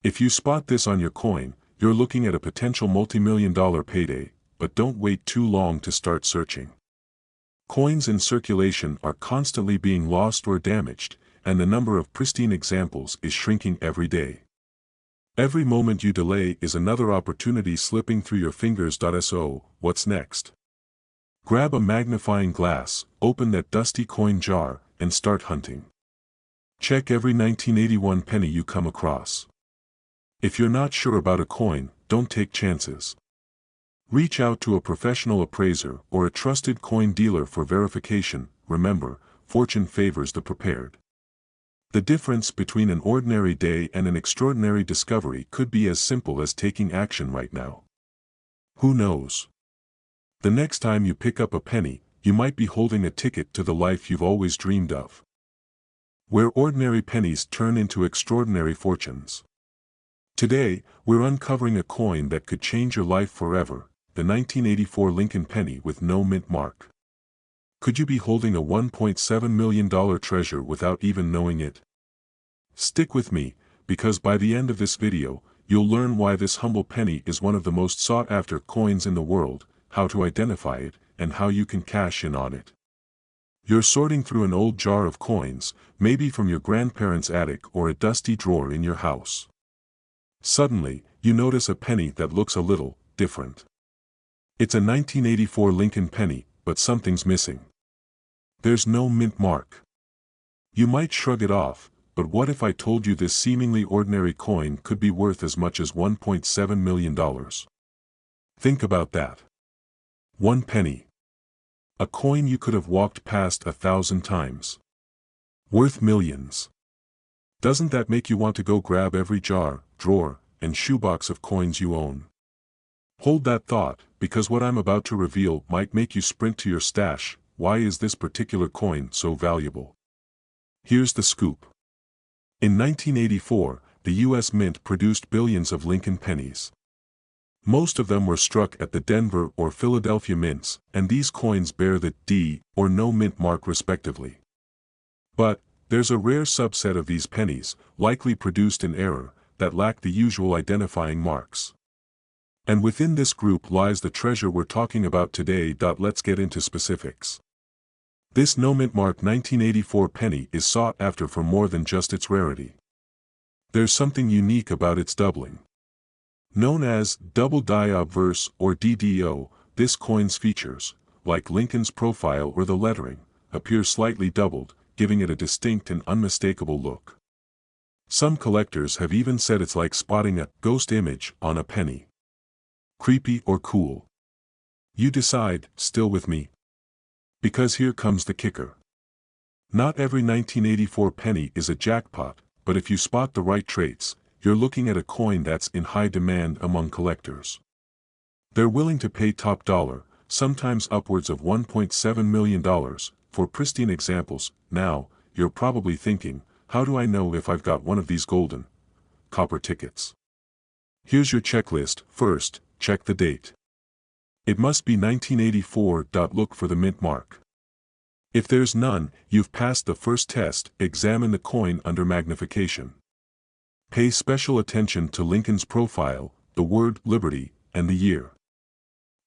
If you spot this on your coin, you're looking at a potential multi-million-dollar payday, but don't wait too long to start searching. Coins in circulation are constantly being lost or damaged, and the number of pristine examples is shrinking every day. Every moment you delay is another opportunity slipping through your fingers. So, what's next? Grab a magnifying glass, open that dusty coin jar, and start hunting. Check every 1981 penny you come across. If you're not sure about a coin, don't take chances. Reach out to a professional appraiser or a trusted coin dealer for verification. Remember, fortune favors the prepared. The difference between an ordinary day and an extraordinary discovery could be as simple as taking action right now. Who knows? The next time you pick up a penny, you might be holding a ticket to the life you've always dreamed of, where ordinary pennies turn into extraordinary fortunes. Today, we're uncovering a coin that could change your life forever, the 1984 Lincoln penny with no mint mark. Could you be holding a $1.7 million treasure without even knowing it? Stick with me, because by the end of this video, you'll learn why this humble penny is one of the most sought-after coins in the world, how to identify it, and how you can cash in on it. You're sorting through an old jar of coins, maybe from your grandparents' attic or a dusty drawer in your house. Suddenly, you notice a penny that looks a little different. It's a 1984 Lincoln penny, but something's missing. There's no mint mark. You might shrug it off, but what if I told you this seemingly ordinary coin could be worth as much as $1.7 million? Think about that. One penny. A coin you could have walked past 1,000 times. Worth millions. Doesn't that make you want to go grab every jar, drawer, and shoebox of coins you own? Hold that thought, because what I'm about to reveal might make you sprint to your stash. Why is this particular coin so valuable? Here's the scoop. In 1984, the U.S. Mint produced billions of Lincoln pennies. Most of them were struck at the Denver or Philadelphia mints, and these coins bear the D or no mint mark respectively. But there's a rare subset of these pennies, likely produced in error, that lack the usual identifying marks. And within this group lies the treasure we're talking about today. Let's get into specifics. This no mint mark 1984 penny is sought after for more than just its rarity. There's something unique about its doubling. Known as double die obverse or DDO, this coin's features, like Lincoln's profile or the lettering, appear slightly doubled, giving it a distinct and unmistakable look. Some collectors have even said it's like spotting a ghost image on a penny. Creepy or cool? You decide. Still with me? Because here comes the kicker. Not every 1984 penny is a jackpot, but if you spot the right traits, you're looking at a coin that's in high demand among collectors. They're willing to pay top dollar, sometimes upwards of $1.7 million, for pristine examples. Now, you're probably thinking, how do I know if I've got one of these golden copper tickets? Here's your checklist. First, check the date. It must be 1984. Look for the mint mark. If there's none, you've passed the first test. Examine the coin under magnification. Pay special attention to Lincoln's profile, the word Liberty, and the year.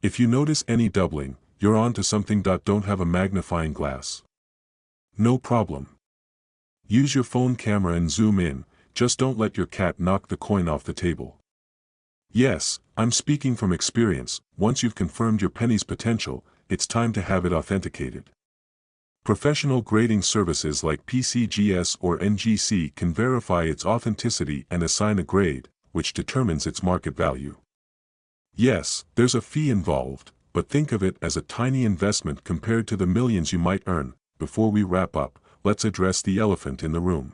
If you notice any doubling, you're on to something. Don't have a magnifying glass? No problem. Use your phone camera and zoom in, just don't let your cat knock the coin off the table. Yes, I'm speaking from experience. Once you've confirmed your penny's potential, it's time to have it authenticated. Professional grading services like PCGS or NGC can verify its authenticity and assign a grade, which determines its market value. Yes, there's a fee involved, but think of it as a tiny investment compared to the millions you might earn. Before we wrap up, let's address the elephant in the room.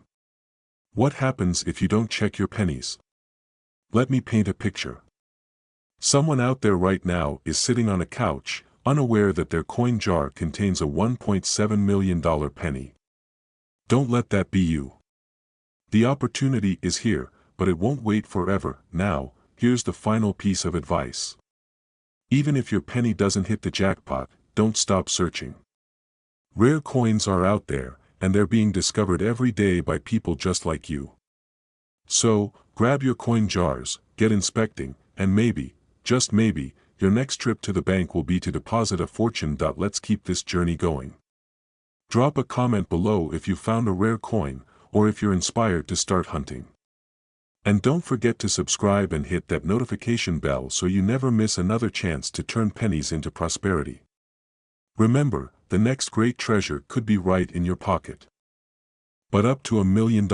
What happens if you don't check your pennies? Let me paint a picture. Someone out there right now is sitting on a couch, unaware that their coin jar contains a $1.7 million penny. Don't let that be you. The opportunity is here, but it won't wait forever. Now, here's the final piece of advice. Even if your penny doesn't hit the jackpot, don't stop searching. Rare coins are out there, and they're being discovered every day by people just like you. So, Grab your coin jars, get inspecting, and maybe, just maybe, your next trip to the bank will be to deposit a fortune. Let's keep this journey going. Drop a comment below if you found a rare coin, or if you're inspired to start hunting. And don't forget to subscribe and hit that notification bell so you never miss another chance to turn pennies into prosperity. Remember, the next great treasure could be right in your pocket. But up to $1 million.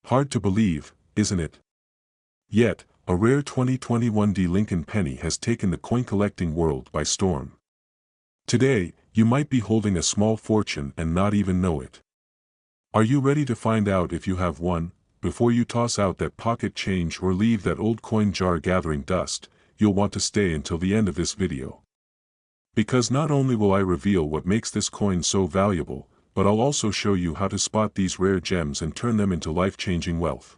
Hard to believe, isn't it? Yet, a rare 2021 D Lincoln penny has taken the coin-collecting world by storm. Today, you might be holding a small fortune and not even know it. Are you ready to find out if you have one? Before you toss out that pocket change or leave that old coin jar gathering dust, you'll want to stay until the end of this video. Because not only will I reveal what makes this coin so valuable, but I'll also show you how to spot these rare gems and turn them into life-changing wealth.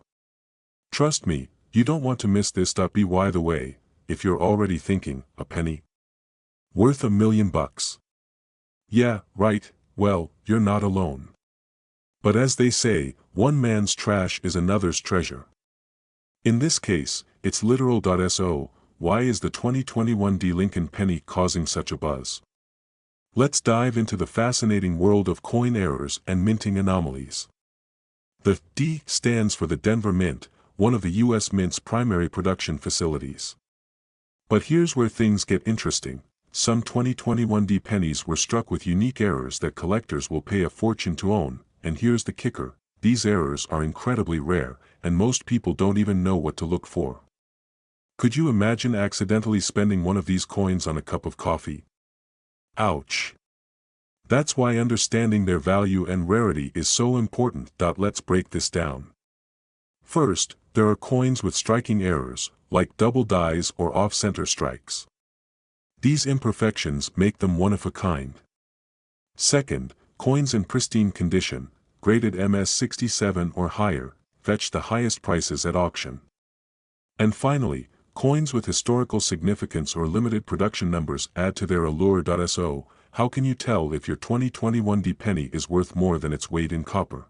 Trust me, you don't want to miss this. By the way, if you're already thinking, a penny? Worth $1 million? Yeah, right, well, you're not alone. But as they say, one man's trash is another's treasure. In this case, it's literal. So, why is the 2021 D Lincoln penny causing such a buzz? Let's dive into the fascinating world of coin errors and minting anomalies. The D stands for the Denver Mint, one of the U.S. Mint's primary production facilities. But here's where things get interesting. Some 2021 D pennies were struck with unique errors that collectors will pay a fortune to own, and here's the kicker: these errors are incredibly rare, and most people don't even know what to look for. Could you imagine accidentally spending one of these coins on a cup of coffee? Ouch! That's why understanding their value and rarity is so important. Let's break this down. First, there are coins with striking errors, like double dies or off-center strikes. These imperfections make them one of a kind. Second, coins in pristine condition, graded MS67 or higher, fetch the highest prices at auction. And finally, coins with historical significance or limited production numbers add to their allure. So, how can you tell if your 2021 D penny is worth more than its weight in copper?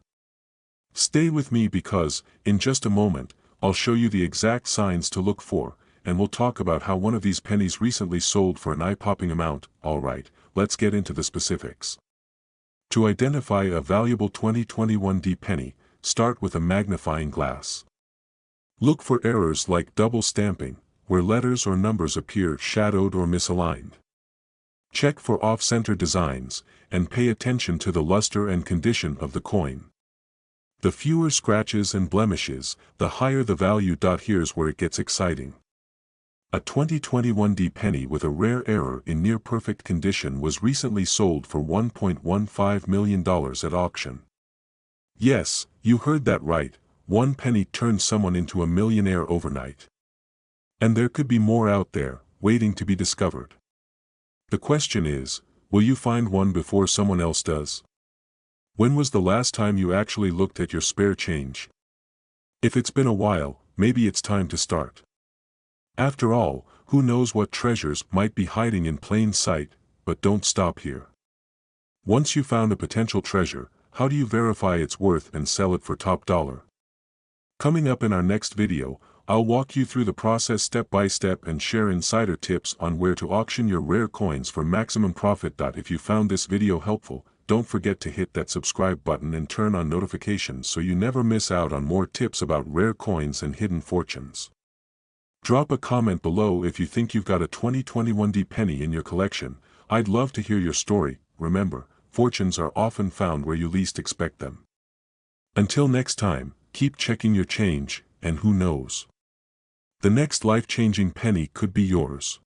Stay with me because, in just a moment, I'll show you the exact signs to look for, and we'll talk about how one of these pennies recently sold for an eye-popping amount. Alright, let's get into the specifics. To identify a valuable 2021 D penny, start with a magnifying glass. Look for errors like double stamping, where letters or numbers appear shadowed or misaligned. Check for off-center designs, and pay attention to the luster and condition of the coin. The fewer scratches and blemishes, the higher the value. Here's where it gets exciting. A 2021 D penny with a rare error in near-perfect condition was recently sold for $1.15 million at auction. Yes, you heard that right, one penny turned someone into a millionaire overnight. And there could be more out there, waiting to be discovered. The question is, will you find one before someone else does? When was the last time you actually looked at your spare change? If it's been a while, maybe it's time to start. After all, who knows what treasures might be hiding in plain sight? But don't stop here. Once you found a potential treasure, how do you verify its worth and sell it for top dollar? Coming up in our next video, I'll walk you through the process step by step and share insider tips on where to auction your rare coins for maximum profit. If you found this video helpful, don't forget to hit that subscribe button and turn on notifications so you never miss out on more tips about rare coins and hidden fortunes. Drop a comment below if you think you've got a 2021 D penny in your collection. I'd love to hear your story. Remember, fortunes are often found where you least expect them. Until next time, keep checking your change, and who knows? The next life-changing penny could be yours.